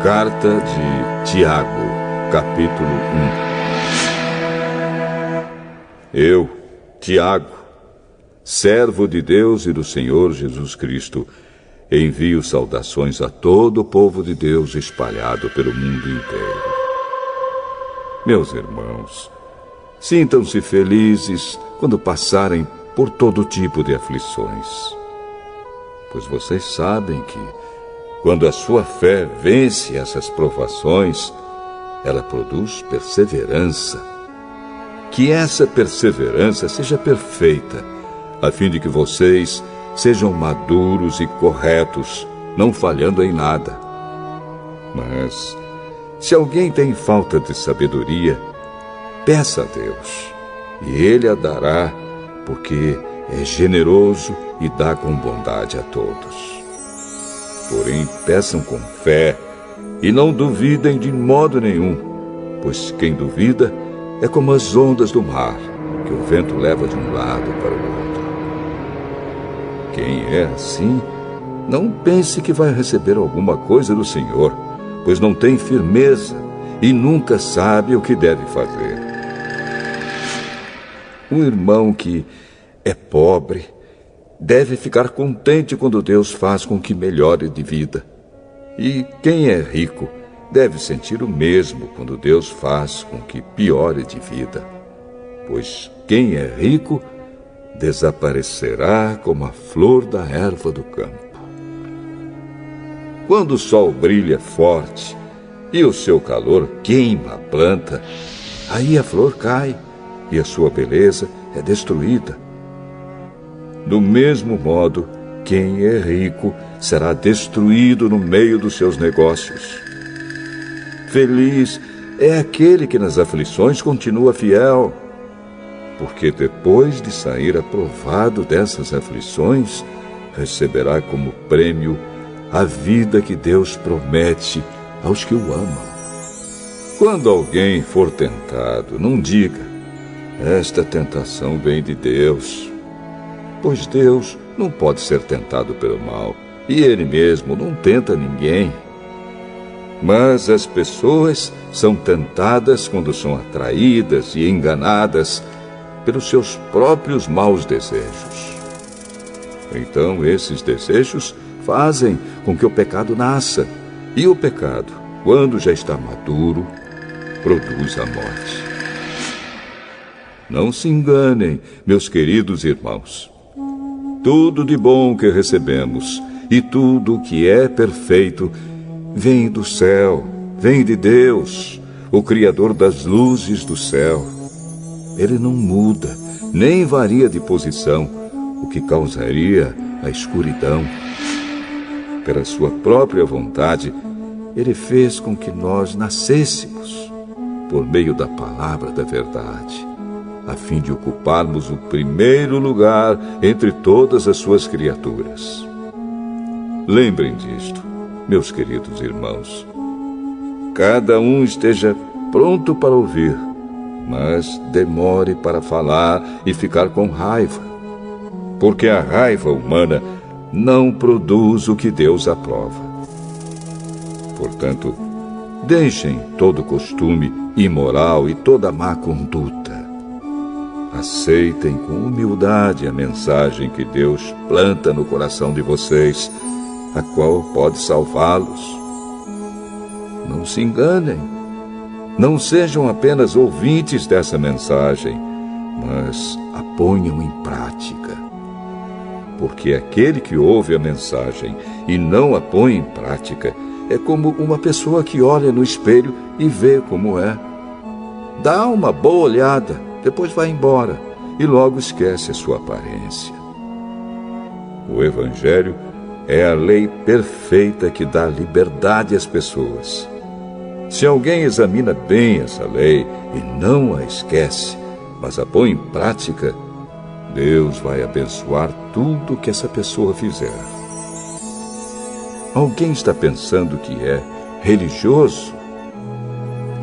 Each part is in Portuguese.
Carta de Tiago, capítulo 1. Eu, Tiago, servo de Deus e do Senhor Jesus Cristo, envio saudações a todo o povo de Deus espalhado pelo mundo inteiro. Meus irmãos, sintam-se felizes quando passarem por todo tipo de aflições, pois vocês sabem que, quando a sua fé vence essas provações, ela produz perseverança. Que essa perseverança seja perfeita, a fim de que vocês sejam maduros e corretos, não falhando em nada. Mas, se alguém tem falta de sabedoria, peça a Deus, e Ele a dará, porque é generoso e dá com bondade a todos. Porém, peçam com fé e não duvidem de modo nenhum, pois quem duvida é como as ondas do mar, que o vento leva de um lado para o outro. Quem é assim, não pense que vai receber alguma coisa do Senhor, pois não tem firmeza e nunca sabe o que deve fazer. Um irmão que é pobre deve ficar contente quando Deus faz com que melhore de vida. E quem é rico deve sentir o mesmo quando Deus faz com que piore de vida. Pois quem é rico desaparecerá como a flor da erva do campo. Quando o sol brilha forte e o seu calor queima a planta, aí a flor cai e a sua beleza é destruída. Do mesmo modo, quem é rico será destruído no meio dos seus negócios. Feliz é aquele que nas aflições continua fiel, porque depois de sair aprovado dessas aflições, receberá como prêmio a vida que Deus promete aos que o amam. Quando alguém for tentado, não diga: esta tentação vem de Deus. Pois Deus não pode ser tentado pelo mal, e Ele mesmo não tenta ninguém. Mas as pessoas são tentadas quando são atraídas e enganadas pelos seus próprios maus desejos. Então esses desejos fazem com que o pecado nasça, e o pecado, quando já está maduro, produz a morte. Não se enganem, meus queridos irmãos. Tudo de bom que recebemos e tudo que é perfeito vem do céu, vem de Deus, o Criador das luzes do céu. Ele não muda, nem varia de posição, o que causaria a escuridão. Pela sua própria vontade, Ele fez com que nós nascêssemos por meio da palavra da verdade, a fim de ocuparmos o primeiro lugar entre todas as suas criaturas. Lembrem disto, meus queridos irmãos. Cada um esteja pronto para ouvir, mas demore para falar e ficar com raiva, porque a raiva humana não produz o que Deus aprova. Portanto, deixem todo costume imoral e toda má conduta. Aceitem com humildade a mensagem que Deus planta no coração de vocês, a qual pode salvá-los. Não se enganem. Não sejam apenas ouvintes dessa mensagem, mas a ponham em prática. Porque aquele que ouve a mensagem e não a põe em prática é como uma pessoa que olha no espelho e vê como é. Dá uma boa olhada, depois vai embora e logo esquece a sua aparência. O Evangelho é a lei perfeita que dá liberdade às pessoas. Se alguém examina bem essa lei e não a esquece, mas a põe em prática, Deus vai abençoar tudo que essa pessoa fizer. Alguém está pensando que é religioso?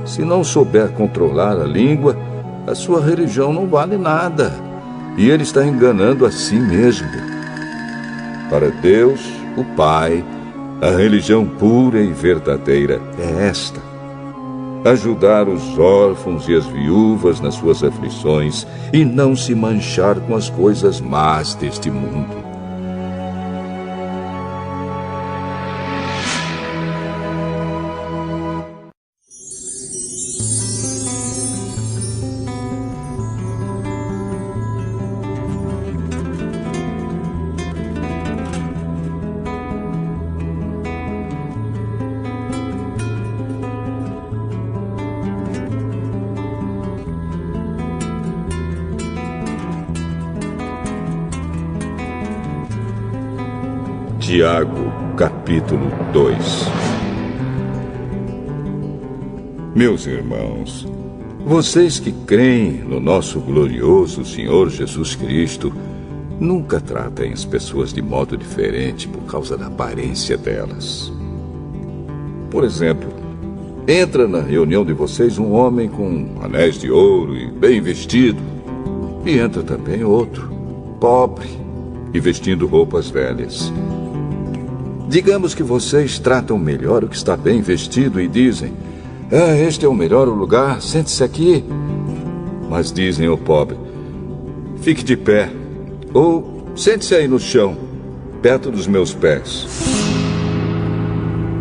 Se não souber controlar a língua, a sua religião não vale nada, e ele está enganando a si mesmo. Para Deus, o Pai, A religião pura e verdadeira é esta: ajudar os órfãos e as viúvas nas suas aflições e não se manchar com as coisas más deste mundo. Tiago, capítulo 2. Meus irmãos, vocês que creem no nosso glorioso Senhor Jesus Cristo, nunca tratem as pessoas de modo diferente por causa da aparência delas. Por exemplo, entra na reunião de vocês um homem com anéis de ouro e bem vestido, e entra também outro, pobre e vestindo roupas velhas. Digamos que vocês tratam melhor o que está bem vestido e dizem: este é o melhor lugar, sente-se aqui. Mas dizem ao pobre: fique de pé, ou sente-se aí no chão, perto dos meus pés.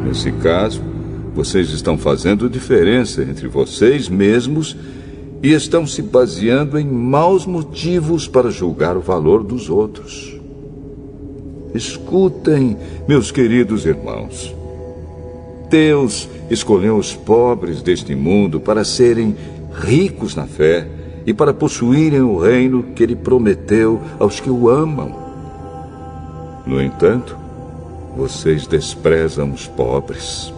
Nesse caso, vocês estão fazendo diferença entre vocês mesmos e estão se baseando em maus motivos para julgar o valor dos outros. Escutem, meus queridos irmãos. Deus escolheu os pobres deste mundo para serem ricos na fé e para possuírem o reino que Ele prometeu aos que o amam. No entanto, vocês desprezam os pobres.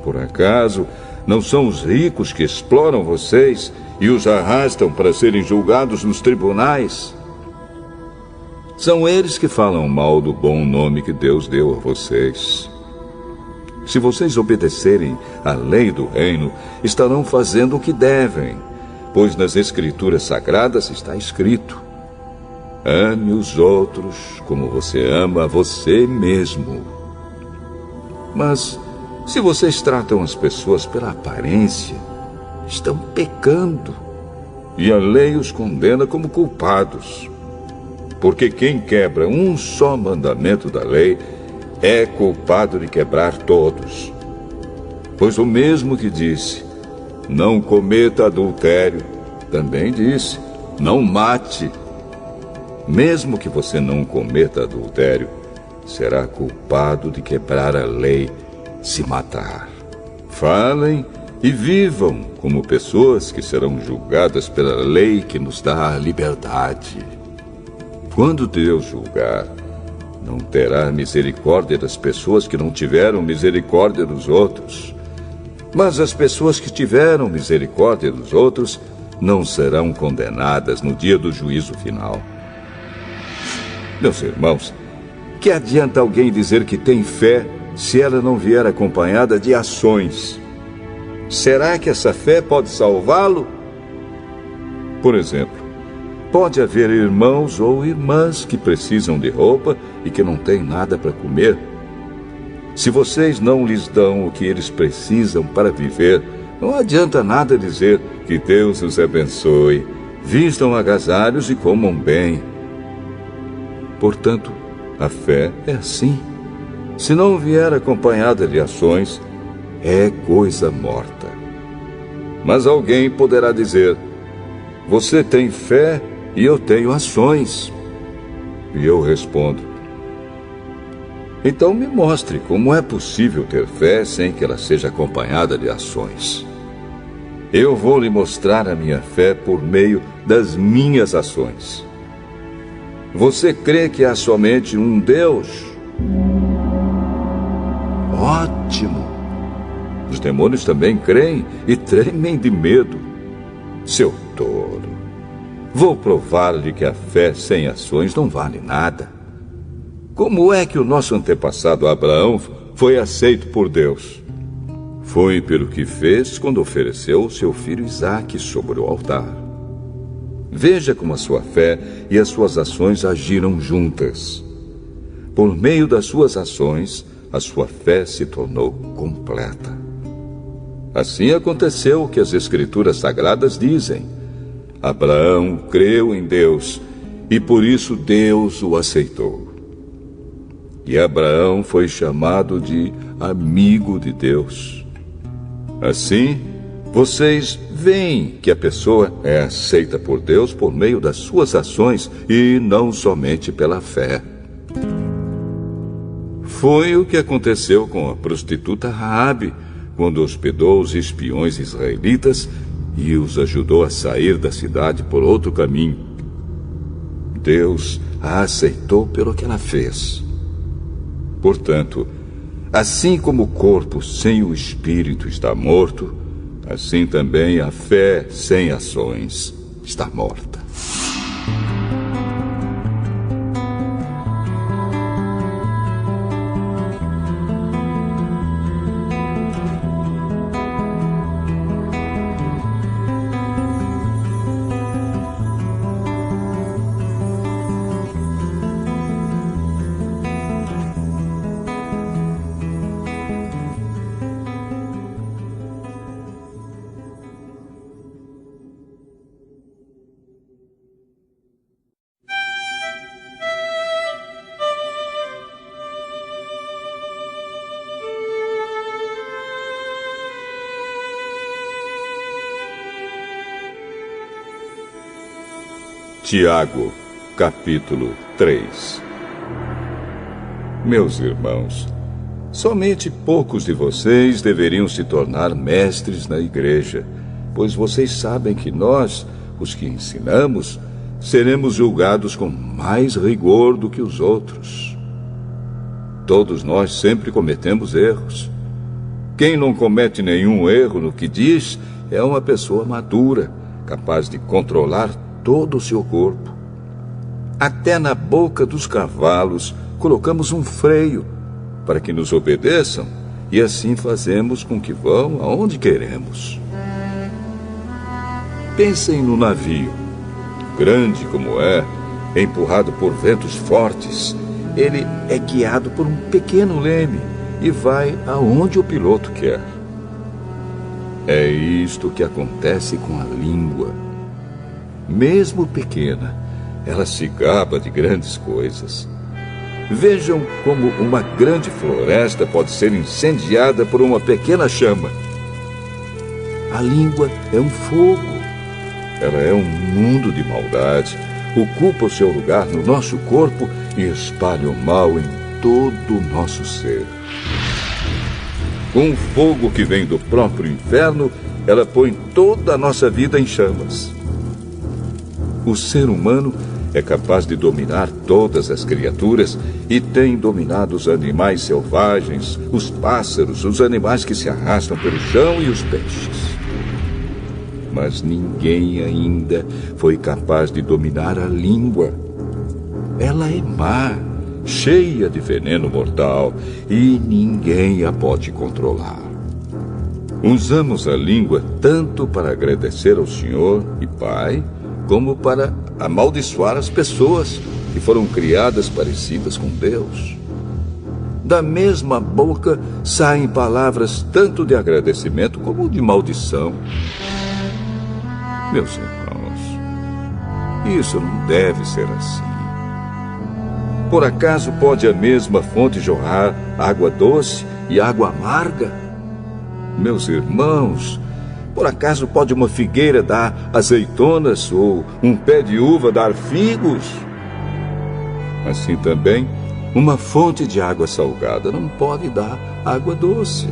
Por acaso, não são os ricos que exploram vocês e os arrastam para serem julgados nos tribunais? São eles que falam mal do bom nome que Deus deu a vocês. Se vocês obedecerem à lei do reino, estarão fazendo o que devem, pois nas Escrituras Sagradas está escrito: ame os outros como você ama a você mesmo. Mas, se vocês tratam as pessoas pela aparência, estão pecando, e a lei os condena como culpados. Porque quem quebra um só mandamento da lei é culpado de quebrar todos. Pois o mesmo que disse: não cometa adultério, também disse: não mate. Mesmo que você não cometa adultério, será culpado de quebrar a lei se matar. Falem e vivam como pessoas que serão julgadas pela lei que nos dá a liberdade. Quando Deus julgar, não terá misericórdia das pessoas que não tiveram misericórdia dos outros. Mas as pessoas que tiveram misericórdia dos outros não serão condenadas no dia do juízo final. Meus irmãos, que adianta alguém dizer que tem fé se ela não vier acompanhada de ações? Será que essa fé pode salvá-lo? Por exemplo, pode haver irmãos ou irmãs que precisam de roupa e que não têm nada para comer. Se vocês não lhes dão o que eles precisam para viver, não adianta nada dizer que Deus os abençoe, vistam agasalhos e comam bem. Portanto, a fé é assim. Se não vier acompanhada de ações, é coisa morta. Mas alguém poderá dizer: você tem fé e eu tenho ações. E eu respondo: então me mostre como é possível ter fé sem que ela seja acompanhada de ações. Eu vou lhe mostrar a minha fé por meio das minhas ações. Você crê que há somente um Deus? Ótimo! Os demônios também creem e tremem de medo. Seu tolo! Vou provar-lhe que a fé sem ações não vale nada. Como é que o nosso antepassado Abraão foi aceito por Deus? Foi pelo que fez quando ofereceu o seu filho Isaque sobre o altar. Veja como a sua fé e as suas ações agiram juntas. Por meio das suas ações, a sua fé se tornou completa. Assim aconteceu o que as Escrituras Sagradas dizem. Abraão creu em Deus e por isso Deus o aceitou. E Abraão foi chamado de amigo de Deus. Assim, vocês veem que a pessoa é aceita por Deus por meio das suas ações e não somente pela fé. Foi o que aconteceu com a prostituta Raabe, quando hospedou os espiões israelitas e os ajudou a sair da cidade por outro caminho. Deus a aceitou pelo que ela fez. Portanto, assim como o corpo sem o espírito está morto, assim também a fé sem ações está morta. Tiago, capítulo 3. Meus irmãos, somente poucos de vocês deveriam se tornar mestres na igreja, pois vocês sabem que nós, os que ensinamos, seremos julgados com mais rigor do que os outros. Todos nós sempre cometemos erros. Quem não comete nenhum erro no que diz é uma pessoa madura, capaz de controlar todo o seu corpo. Até na boca dos cavalos colocamos um freio para que nos obedeçam e assim fazemos com que vão aonde queremos. Pensem no navio. Grande como é, empurrado por ventos fortes, ele é guiado por um pequeno leme e vai aonde o piloto quer. É isto que acontece com a língua. Mesmo pequena, ela se gaba de grandes coisas. Vejam como uma grande floresta pode ser incendiada por uma pequena chama. A língua é um fogo. Ela é um mundo de maldade. Ocupa o seu lugar no nosso corpo e espalha o mal em todo o nosso ser. Com um fogo que vem do próprio inferno, ela põe toda a nossa vida em chamas. O ser humano é capaz de dominar todas as criaturas e tem dominado os animais selvagens, os pássaros, os animais que se arrastam pelo chão e os peixes. Mas ninguém ainda foi capaz de dominar a língua. Ela é má, cheia de veneno mortal e ninguém a pode controlar. Usamos a língua tanto para agradecer ao Senhor e Pai, como para amaldiçoar as pessoas que foram criadas parecidas com Deus. Da mesma boca saem palavras tanto de agradecimento como de maldição. Meus irmãos, isso não deve ser assim. Por acaso pode a mesma fonte jorrar água doce e água amarga? Meus irmãos, por acaso pode uma figueira dar azeitonas ou um pé de uva dar figos? Assim também, uma fonte de água salgada não pode dar água doce.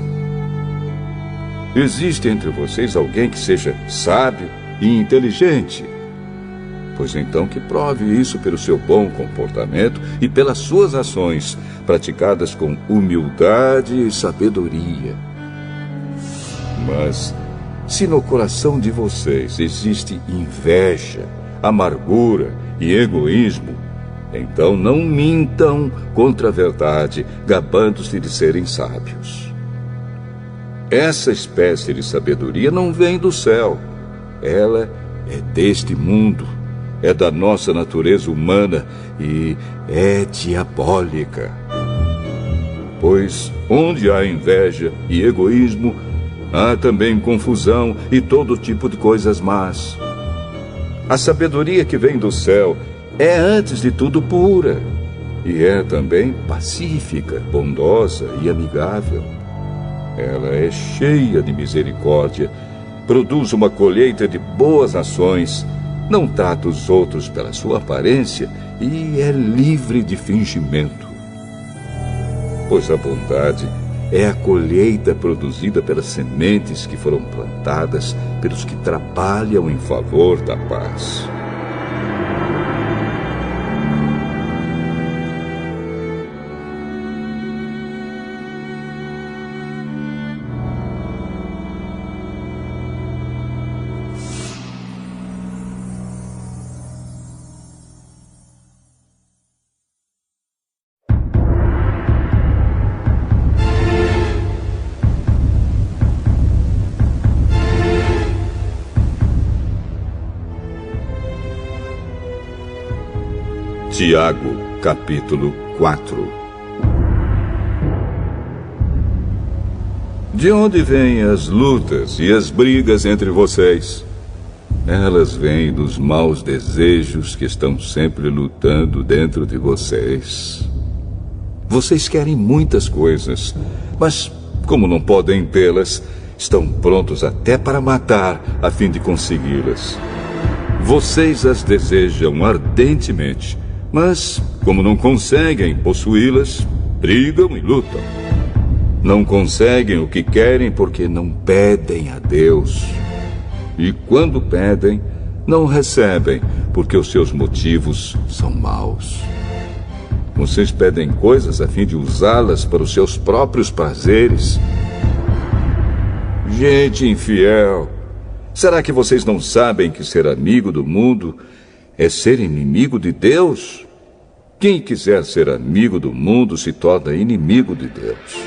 Existe entre vocês alguém que seja sábio e inteligente? Pois então que prove isso pelo seu bom comportamento e pelas suas ações, praticadas com humildade e sabedoria. Mas se no coração de vocês existe inveja, amargura e egoísmo, então não mintam contra a verdade, gabando-se de serem sábios. Essa espécie de sabedoria não vem do céu. Ela é deste mundo, é da nossa natureza humana e é diabólica. pois onde há inveja e egoísmo, há também confusão e todo tipo de coisas más. A sabedoria que vem do céu é, antes de tudo, pura, e é também pacífica, bondosa e amigável. Ela é cheia de misericórdia, produz uma colheita de boas ações, não trata os outros pela sua aparência e é livre de fingimento. Pois a bondade é a colheita produzida pelas sementes que foram plantadas pelos que trabalham em favor da paz. Tiago, capítulo 4. De onde vêm as lutas e as brigas entre vocês? Elas vêm dos maus desejos que estão sempre lutando dentro de vocês. Vocês querem muitas coisas, mas como não podem tê-las, estão prontos até para matar a fim de consegui-las. Vocês as desejam ardentemente, mas, como não conseguem possuí-las, brigam e lutam. Não conseguem o que querem porque não pedem a Deus. E quando pedem, não recebem porque os seus motivos são maus. Vocês pedem coisas a fim de usá-las para os seus próprios prazeres. Gente infiel, será que vocês não sabem que ser amigo do mundo é ser inimigo de Deus? Quem quiser ser amigo do mundo se torna inimigo de Deus.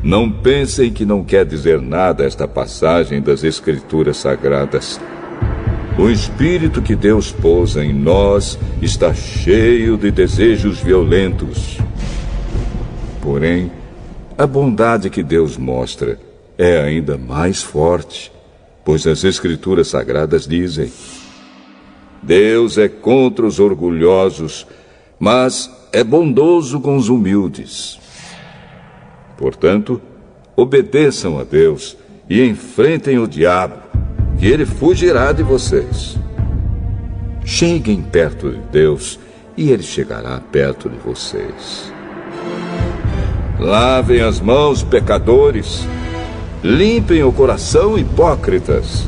Não pensem que não quer dizer nada esta passagem das Escrituras Sagradas. O Espírito que Deus pôs em nós está cheio de desejos violentos. Porém, a bondade que Deus mostra é ainda mais forte, pois as Escrituras Sagradas dizem: Deus é contra os orgulhosos, mas é bondoso com os humildes. Portanto, obedeçam a Deus e enfrentem o diabo, que ele fugirá de vocês. Cheguem perto de Deus e ele chegará perto de vocês. Lavem as mãos, pecadores. Limpem o coração, hipócritas.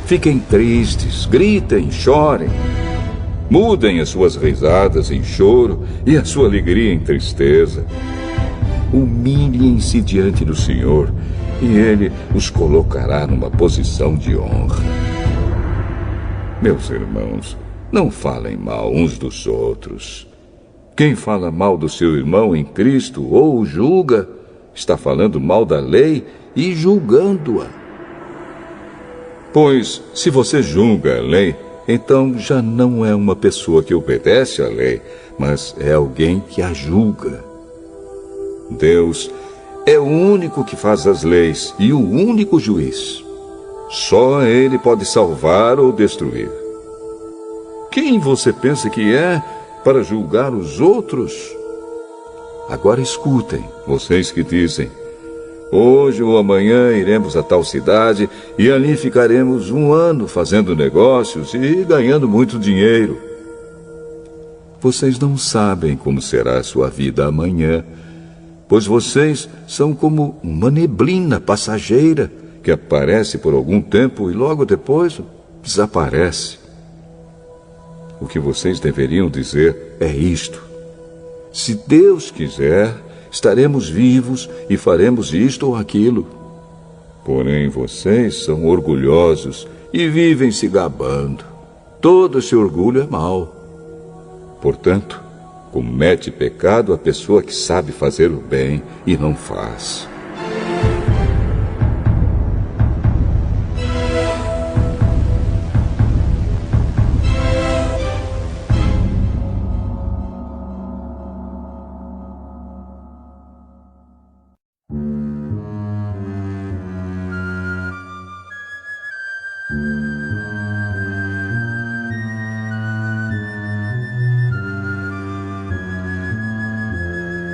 Fiquem tristes, gritem, chorem. Mudem as suas risadas em choro e a sua alegria em tristeza. Humilhem-se diante do Senhor e Ele os colocará numa posição de honra. Meus irmãos, não falem mal uns dos outros. Quem fala mal do seu irmão em Cristo ou o julga, está falando mal da lei e julgando-a. Pois, se você julga a lei, então já não é uma pessoa que obedece à lei, mas é alguém que a julga. Deus é o único que faz as leis e o único juiz. Só Ele pode salvar ou destruir. Quem você pensa que é para julgar os outros? Agora escutem, vocês que dizem: hoje ou amanhã iremos a tal cidade e ali ficaremos 1 ano fazendo negócios e ganhando muito dinheiro. Vocês não sabem como será a sua vida amanhã, pois vocês são como uma neblina passageira que aparece por algum tempo e logo depois desaparece. O que vocês deveriam dizer é isto: se Deus quiser, estaremos vivos e faremos isto ou aquilo. Porém, vocês são orgulhosos e vivem se gabando. Todo esse orgulho é mau. Portanto, comete pecado a pessoa que sabe fazer o bem e não faz.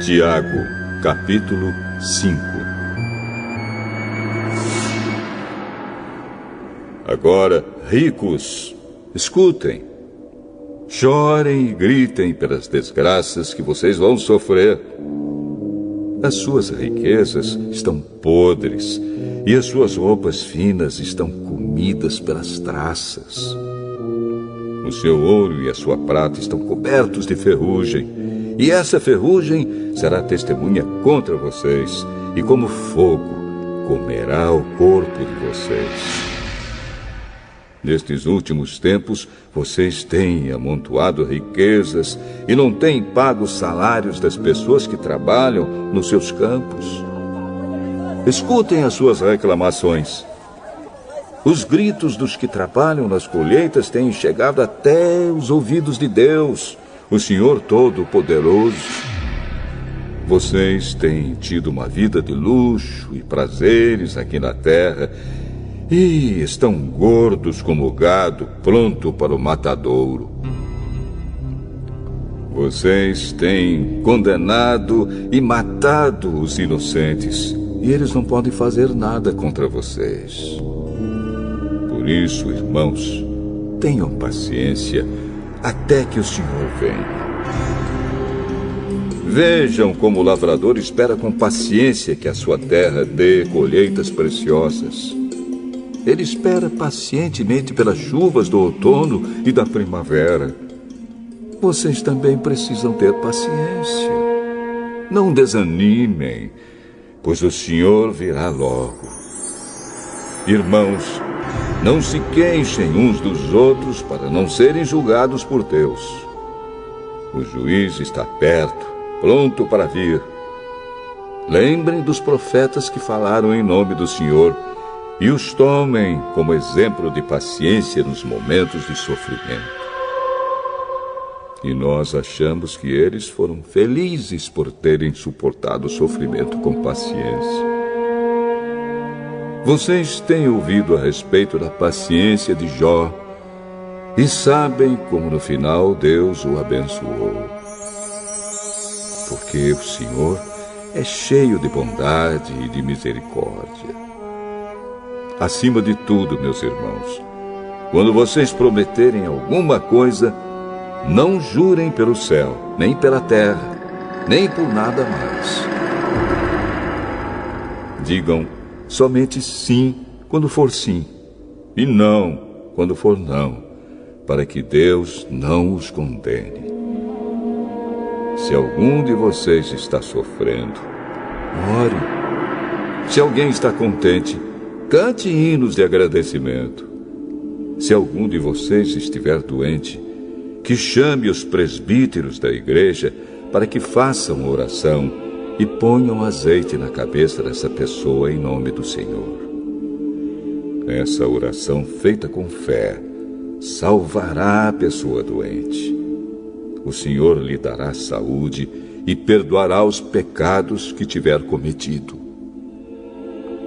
Tiago, capítulo 5. Agora, ricos, escutem. Chorem e gritem pelas desgraças que vocês vão sofrer. As suas riquezas estão podres e as suas roupas finas estão comidas pelas traças. O seu ouro e a sua prata estão cobertos de ferrugem, e essa ferrugem será testemunha contra vocês, e como fogo comerá o corpo de vocês. Nestes últimos tempos, vocês têm amontoado riquezas e não têm pago os salários das pessoas que trabalham nos seus campos. Escutem as suas reclamações. Os gritos dos que trabalham nas colheitas têm chegado até os ouvidos de Deus, o Senhor Todo-Poderoso. Vocês têm tido uma vida de luxo e prazeres aqui na terra e estão gordos como o gado pronto para o matadouro. Vocês têm condenado e matado os inocentes e eles não podem fazer nada contra vocês. Por isso, irmãos, tenham paciência até que o Senhor venha. Vejam como o lavrador espera com paciência que a sua terra dê colheitas preciosas. Ele espera pacientemente pelas chuvas do outono e da primavera. Vocês também precisam ter paciência. Não desanimem, pois o Senhor virá logo. Irmãos, não se queixem uns dos outros para não serem julgados por Deus. O juiz está perto, pronto para vir. Lembrem dos profetas que falaram em nome do Senhor e os tomem como exemplo de paciência nos momentos de sofrimento. E nós achamos que eles foram felizes por terem suportado o sofrimento com paciência. Vocês têm ouvido a respeito da paciência de Jó e sabem como no final Deus o abençoou. Porque o Senhor é cheio de bondade e de misericórdia. Acima de tudo, meus irmãos, quando vocês prometerem alguma coisa, não jurem pelo céu, nem pela terra, nem por nada mais. Digam somente sim quando for sim, e não quando for não, para que Deus não os condene. Se algum de vocês está sofrendo, ore. Se alguém está contente, cante hinos de agradecimento. Se algum de vocês estiver doente, que chame os presbíteros da igreja para que façam oração e ponham azeite na cabeça dessa pessoa em nome do Senhor. Essa oração feita com fé salvará a pessoa doente. O Senhor lhe dará saúde e perdoará os pecados que tiver cometido.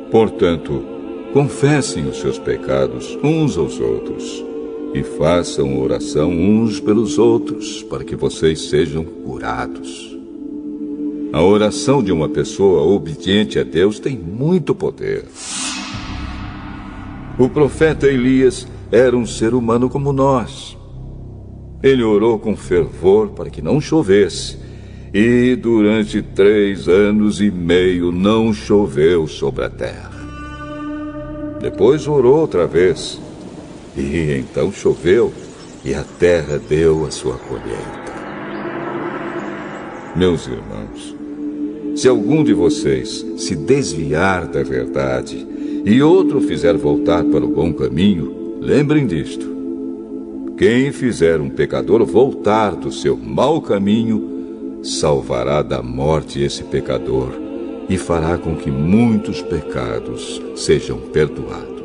Portanto, confessem os seus pecados uns aos outros e façam oração uns pelos outros para que vocês sejam curados. A oração de uma pessoa obediente a Deus tem muito poder. O profeta Elias era um ser humano como nós. Ele orou com fervor para que não chovesse, e durante 3 anos e meio não choveu sobre a terra. Depois orou outra vez, e então choveu, e a terra deu a sua colheita. Meus irmãos, se algum de vocês se desviar da verdade e outro fizer voltar para o bom caminho, lembrem disto. Quem fizer um pecador voltar do seu mau caminho, salvará da morte esse pecador e fará com que muitos pecados sejam perdoados.